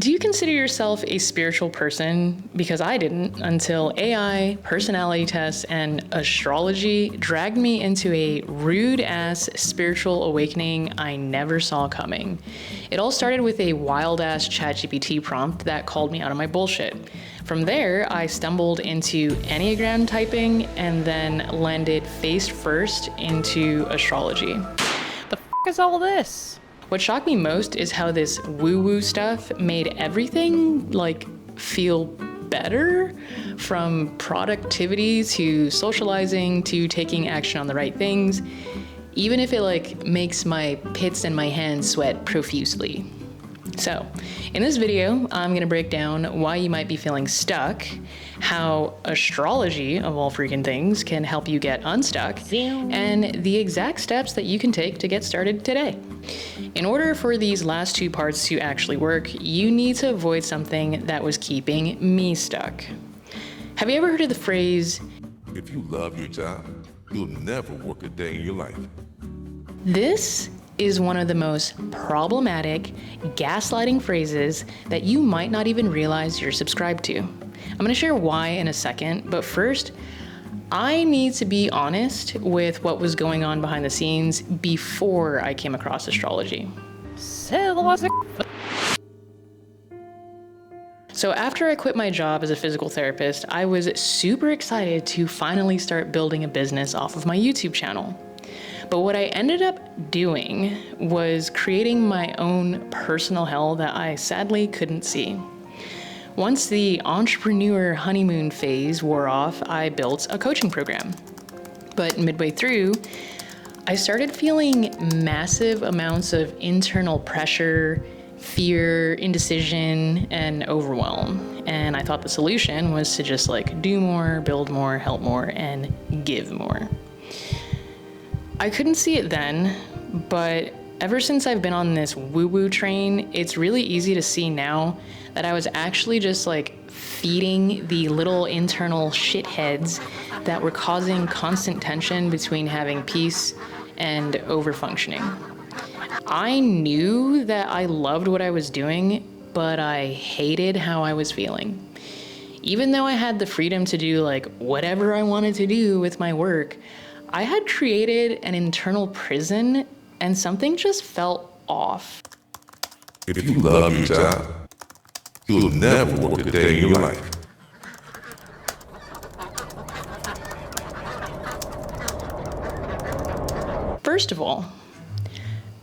Do you consider yourself a spiritual person? Because I didn't until AI, personality tests, and astrology dragged me into a rude-ass spiritual awakening I never saw coming. It all started with a wild-ass ChatGPT prompt that called me out of my bullshit. From there, I stumbled into Enneagram typing and then landed face first into astrology. The f*** is all this? What shocked me most is how this woo-woo stuff made everything feel better, from productivity to socializing to taking action on the right things, even if it makes my pits and my hands sweat profusely. So, in this video, I'm gonna break down why you might be feeling stuck, how astrology, of all freaking things, can help you get unstuck, and the exact steps that you can take to get started today. In order for these last two parts to actually work, you need to avoid something that was keeping me stuck. Have you ever heard of the phrase, "If you love your job, you'll never work a day in your life"? This is one of the most problematic, gaslighting phrases that you might not even realize you're subscribed to. I'm gonna share why in a second, but first, I need to be honest with what was going on behind the scenes before I came across astrology. So after I quit my job as a physical therapist, I was super excited to finally start building a business off of my YouTube channel. But what I ended up doing was creating my own personal hell that I sadly couldn't see. Once the entrepreneur honeymoon phase wore off, I built a coaching program. But midway through, I started feeling massive amounts of internal pressure, fear, indecision, and overwhelm. And I thought the solution was to just do more, build more, help more, and give more. I couldn't see it then, but ever since I've been on this woo-woo train, it's really easy to see now that I was actually just feeding the little internal shitheads that were causing constant tension between having peace and over-functioning. I knew that I loved what I was doing, but I hated how I was feeling. Even though I had the freedom to do whatever I wanted to do with my work, I had created an internal prison and something just felt off. If you love your job, you'll never work a day in your life. First of all,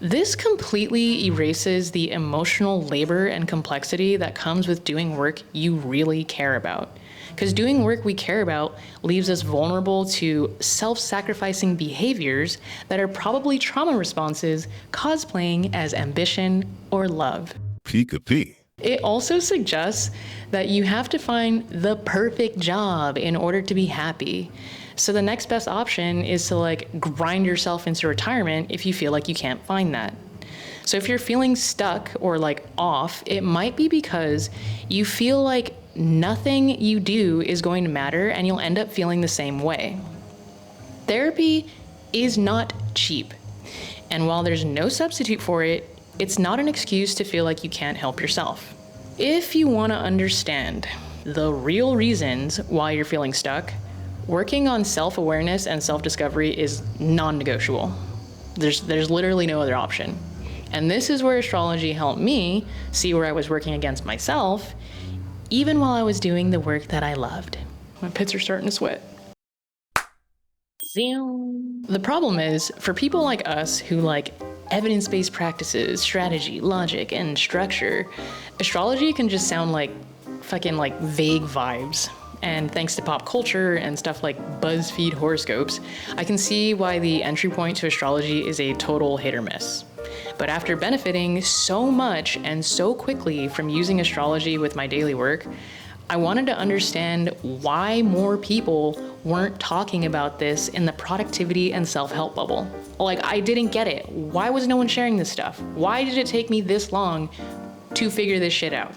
this completely erases the emotional labor and complexity that comes with doing work you really care about. Because doing work we care about leaves us vulnerable to self-sacrificing behaviors that are probably trauma responses cosplaying as ambition or love. Peek-a-pee. It also suggests that you have to find the perfect job in order to be happy. So the next best option is to grind yourself into retirement if you feel like you can't find that. So if you're feeling stuck or off, it might be because you feel like nothing you do is going to matter and you'll end up feeling the same way. Therapy is not cheap. And while there's no substitute for it, it's not an excuse to feel like you can't help yourself. If you want to understand the real reasons why you're feeling stuck, working on self-awareness and self-discovery is non-negotiable. There's literally no other option. And this is where astrology helped me see where I was working against myself, even while I was doing the work that I loved. My pits are starting to sweat. The problem is, for people like us who like evidence-based practices, strategy, logic, and structure, astrology can just sound like fucking vague vibes. And thanks to pop culture and stuff like BuzzFeed horoscopes, I can see why the entry point to astrology is a total hit or miss. But after benefiting so much and so quickly from using astrology with my daily work, I wanted to understand why more people weren't talking about this in the productivity and self-help bubble. I didn't get it. Why was no one sharing this stuff? Why did it take me this long to figure this shit out?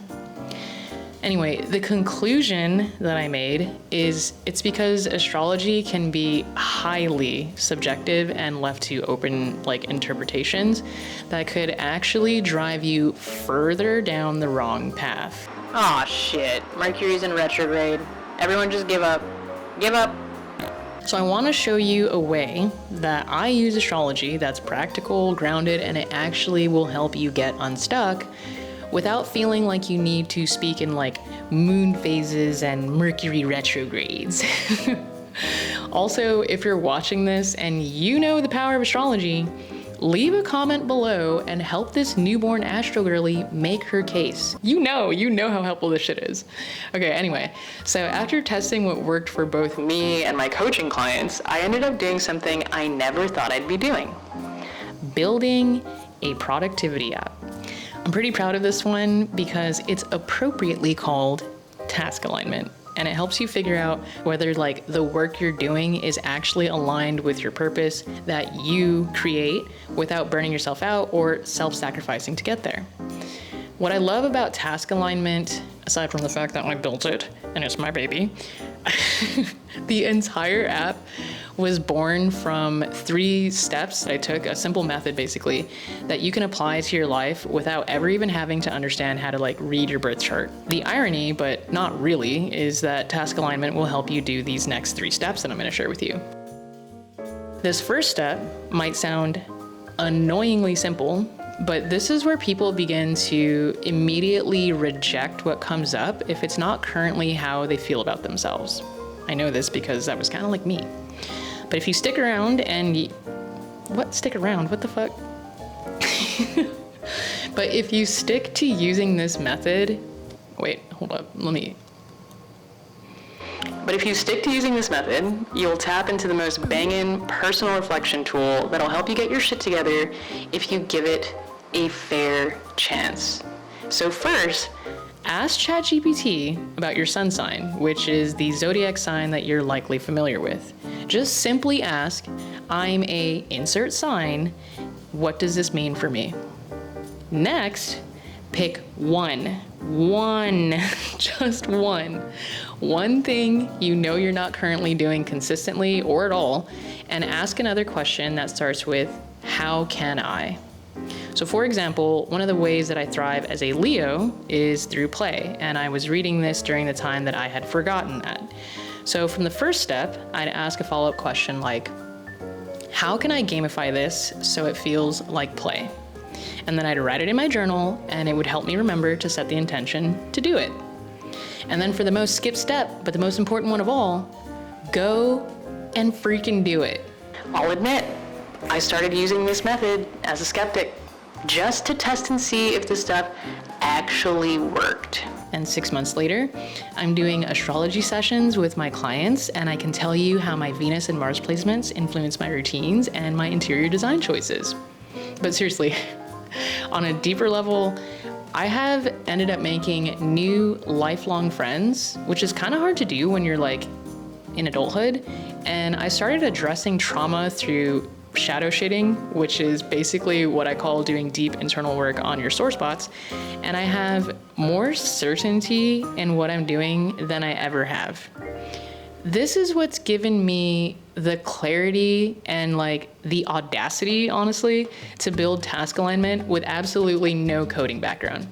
Anyway, the conclusion that I made is it's because astrology can be highly subjective and left to open interpretations that could actually drive you further down the wrong path. Aw, shit. Mercury's in retrograde. Everyone just give up. Give up. So I want to show you a way that I use astrology that's practical, grounded, and it actually will help you get unstuck without feeling like you need to speak in moon phases and Mercury retrogrades. Also, if you're watching this and you know the power of astrology, leave a comment below and help this newborn astro girly make her case. You know how helpful this shit is. Okay, anyway, so after testing what worked for both me and my coaching clients, I ended up doing something I never thought I'd be doing. Building a productivity app. I'm pretty proud of this one because it's appropriately called task alignment. And it helps you figure out whether the work you're doing is actually aligned with your purpose that you create without burning yourself out or self-sacrificing to get there. What I love about task alignment, aside from the fact that I built it and it's my baby, the entire app was born from 3 steps that I took, a simple method basically, that you can apply to your life without ever even having to understand how to read your birth chart. The irony, but not really, is that task alignment will help you do these next 3 steps that I'm gonna share with you. This first step might sound annoyingly simple, but this is where people begin to immediately reject what comes up if it's not currently how they feel about themselves. I know this because that was kind of like me. But if you stick around and stick around? What the fuck? But if you stick to using this method, but if you stick to using this method, you'll tap into the most banging personal reflection tool that'll help you get your shit together if you give it a fair chance. So first, ask ChatGPT about your sun sign, which is the zodiac sign that you're likely familiar with. Just simply ask, I'm a insert sign, what does this mean for me? Next, pick one, just one thing you know you're not currently doing consistently or at all, and ask another question that starts with, how can I? So for example, one of the ways that I thrive as a Leo is through play, and I was reading this during the time that I had forgotten that. So from the first step, I'd ask a follow-up question like, how can I gamify this so it feels like play? And then I'd write it in my journal, and it would help me remember to set the intention to do it. And then for the most skipped step, but the most important one of all, go and freaking do it. I'll admit, I started using this method as a skeptic, just to test and see if this stuff actually worked. And 6 months later, I'm doing astrology sessions with my clients, and I can tell you how my Venus and Mars placements influence my routines and my interior design choices. But seriously, on a deeper level, I have ended up making new lifelong friends, which is kind of hard to do when you're in adulthood. And I started addressing trauma through shadow shading, which is basically what I call doing deep internal work on your sore spots. And I have more certainty in what I'm doing than I ever have. This is what's given me the clarity and the audacity, honestly, to build task alignment with absolutely no coding background.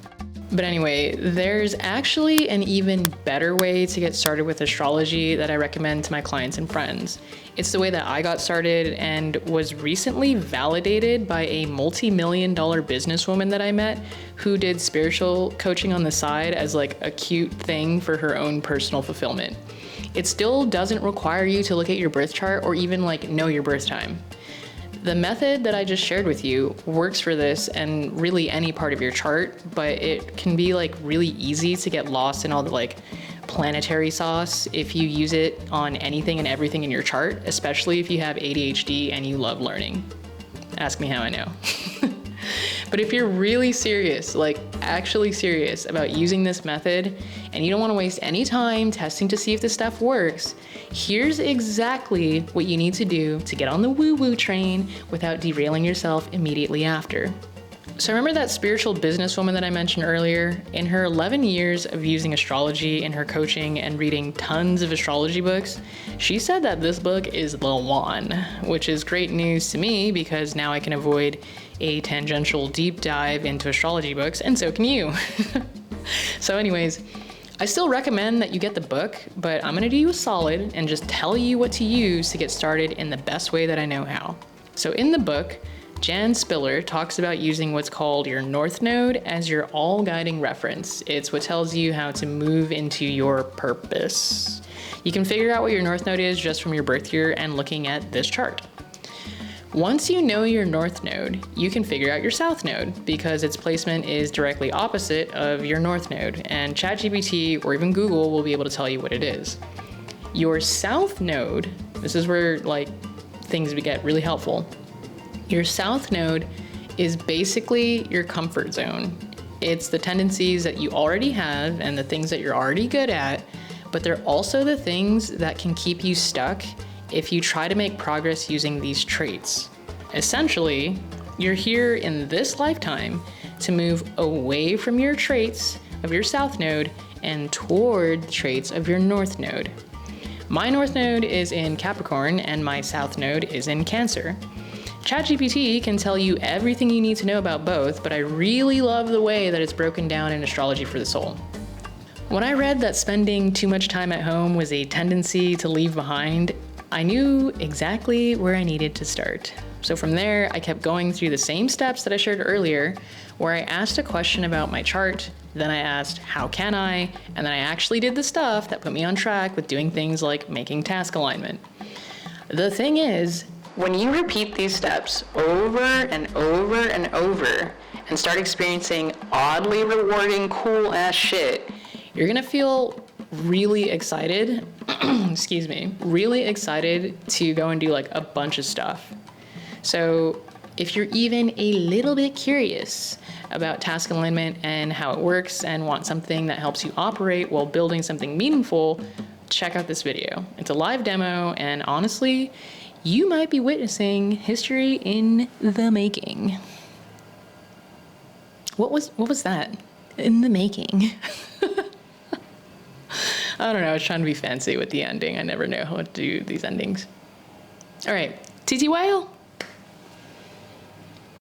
But anyway, there's actually an even better way to get started with astrology that I recommend to my clients and friends. It's the way that I got started and was recently validated by a multi-million-dollar businesswoman that I met who did spiritual coaching on the side as a cute thing for her own personal fulfillment. It still doesn't require you to look at your birth chart or even know your birth time. The method that I just shared with you works for this and really any part of your chart, but it can be really easy to get lost in all the planetary sauce if you use it on anything and everything in your chart, especially if you have ADHD and you love learning. Ask me how I know. But if you're really serious, actually serious about using this method, and you don't want to waste any time testing to see if this stuff works, here's exactly what you need to do to get on the woo-woo train without derailing yourself immediately after. So remember that spiritual businesswoman that I mentioned earlier? In her 11 years of using astrology in her coaching and reading tons of astrology books, she said that this book is the one, which is great news to me because now I can avoid a tangential deep dive into astrology books, and so can you. So anyways, I still recommend that you get the book, but I'm gonna do you a solid and just tell you what to use to get started in the best way that I know how. So in the book, Jan Spiller talks about using what's called your North Node as your all-guiding reference. It's what tells you how to move into your purpose. You can figure out what your North Node is just from your birth year and looking at this chart. Once you know your North Node, you can figure out your South Node because its placement is directly opposite of your North Node, and ChatGPT or even Google will be able to tell you what it is. Your South Node, this is where things get really helpful. Your South Node is basically your comfort zone. It's the tendencies that you already have and the things that you're already good at, but they're also the things that can keep you stuck if you try to make progress using these traits. Essentially, you're here in this lifetime to move away from your traits of your South Node and toward the traits of your North Node. My North Node is in Capricorn and my South Node is in Cancer. ChatGPT can tell you everything you need to know about both, but I really love the way that it's broken down in Astrology for the Soul. When I read that spending too much time at home was a tendency to leave behind, I knew exactly where I needed to start. So from there, I kept going through the same steps that I shared earlier, where I asked a question about my chart, then I asked, how can I? And then I actually did the stuff that put me on track with doing things like making task alignment. The thing is, when you repeat these steps over and over and over and start experiencing oddly rewarding, cool-ass shit, you're gonna feel really excited, really excited to go and do a bunch of stuff. So if you're even a little bit curious about task alignment and how it works and want something that helps you operate while building something meaningful, check out this video. It's a live demo, and honestly, you might be witnessing history in the making. What was that? In the making. I don't know, I was trying to be fancy with the ending. I never know how to do these endings. All right, TTYL.